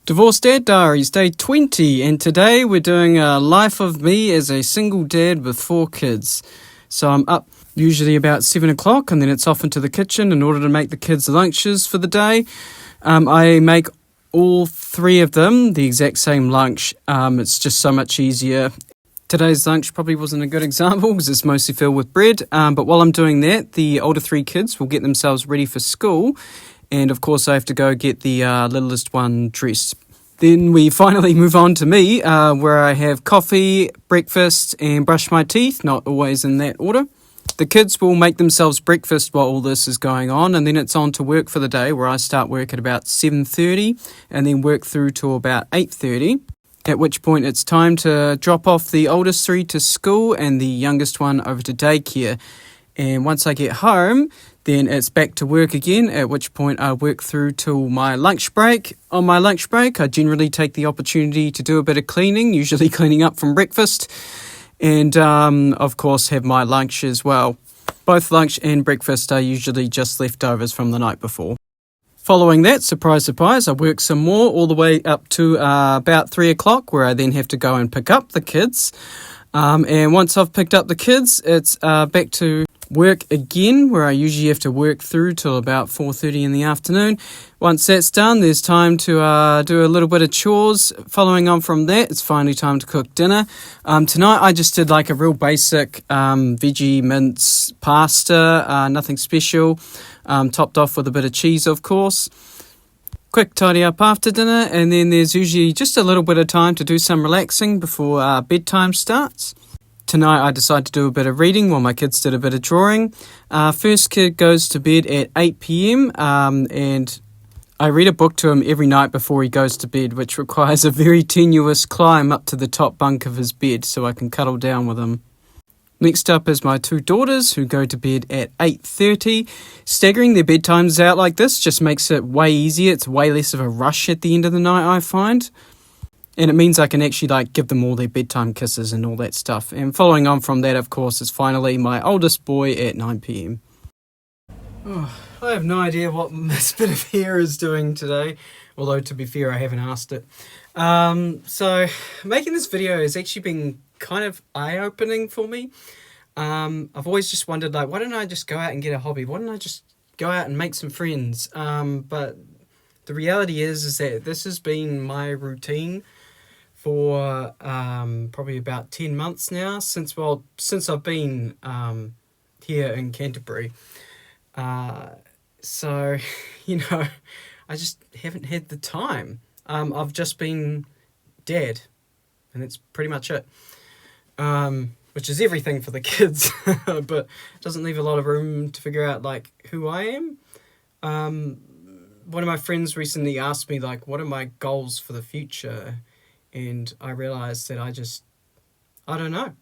Divorced Dad Diaries, day 20, and today we're doing a life of me as a single dad with 4 kids. So I'm up usually about 7 o'clock, and then it's off into the kitchen in order to make the kids' lunches for the day. I make all 3 of them the exact same lunch. It's just so much easier. Today's lunch probably wasn't a good example because it's mostly filled with bread, but while I'm doing that, the older 3 kids will get themselves ready for school. And of course I have to go get the littlest one dressed. Then we finally move on to me, where I have coffee, breakfast and brush my teeth, not always in that order. The kids will make themselves breakfast while all this is going on, and then it's on to work for the day, where I start work at about 7:30 and then work through to about 8:30, at which point it's time to drop off the oldest 3 to school and the youngest one over to daycare. And once I get home, then it's back to work again, at which point I work through till my lunch break. On my lunch break, I generally take the opportunity to do a bit of cleaning, usually cleaning up from breakfast, and of course have my lunch as well. Both lunch and breakfast are usually just leftovers from the night before. Following that, surprise, surprise, I work some more all the way up to about 3 o'clock, where I then have to go and pick up the kids. And once I've picked up the kids, it's back to work again, where I usually have to work through till about 4:30 in the afternoon. Once that's done, there's time to do a little bit of chores. Following on from that, it's finally time to cook dinner. Tonight I just did like a real basic veggie mince pasta, nothing special, topped off with a bit of cheese, of course. Quick tidy up after dinner, and then there's usually just a little bit of time to do some relaxing before bedtime starts. Tonight I decided to do a bit of reading while my kids did a bit of drawing. First kid goes to bed at 8 p.m. And I read a book to him every night before he goes to bed, which requires a very tenuous climb up to the top bunk of his bed so I can cuddle down with him. Next up is my 2 daughters, who go to bed at 8:30. Staggering their bedtimes out like this just makes it way easier. It's way less of a rush at the end of the night, I find. And it means I can actually give them all their bedtime kisses and all that stuff. And following on from that, of course, is finally my oldest boy at 9 p.m. Oh, I have no idea what this bit of hair is doing today. Although, to be fair, I haven't asked it. So, making this video has actually been kind of eye-opening for me. I've always just wondered, why don't I just go out and get a hobby? Why don't I just go out and make some friends? But the reality is that this has been my routine for probably about 10 months now, since I've been here in Canterbury. So, I just haven't had the time. I've just been dad, and that's pretty much it. Which is everything for the kids, but doesn't leave a lot of room to figure out who I am. One of my friends recently asked me what are my goals for the future, and I realized that I don't know.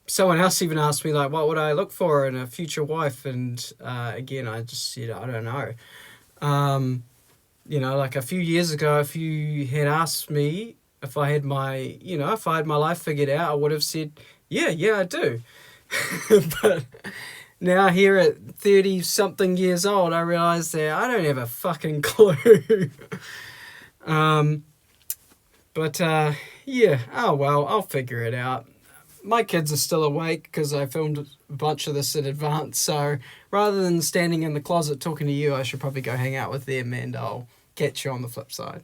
Someone else even asked me what would I look for in a future wife, and again I just said I don't know. A few years ago, if you had asked me if I had my life figured out, I would have said yeah I do. But now here at 30-something years old, I realise that I don't have a fucking clue. Oh well, I'll figure it out. My kids are still awake because I filmed a bunch of this in advance, so rather than standing in the closet talking to you, I should probably go hang out with them, and I'll catch you on the flip side.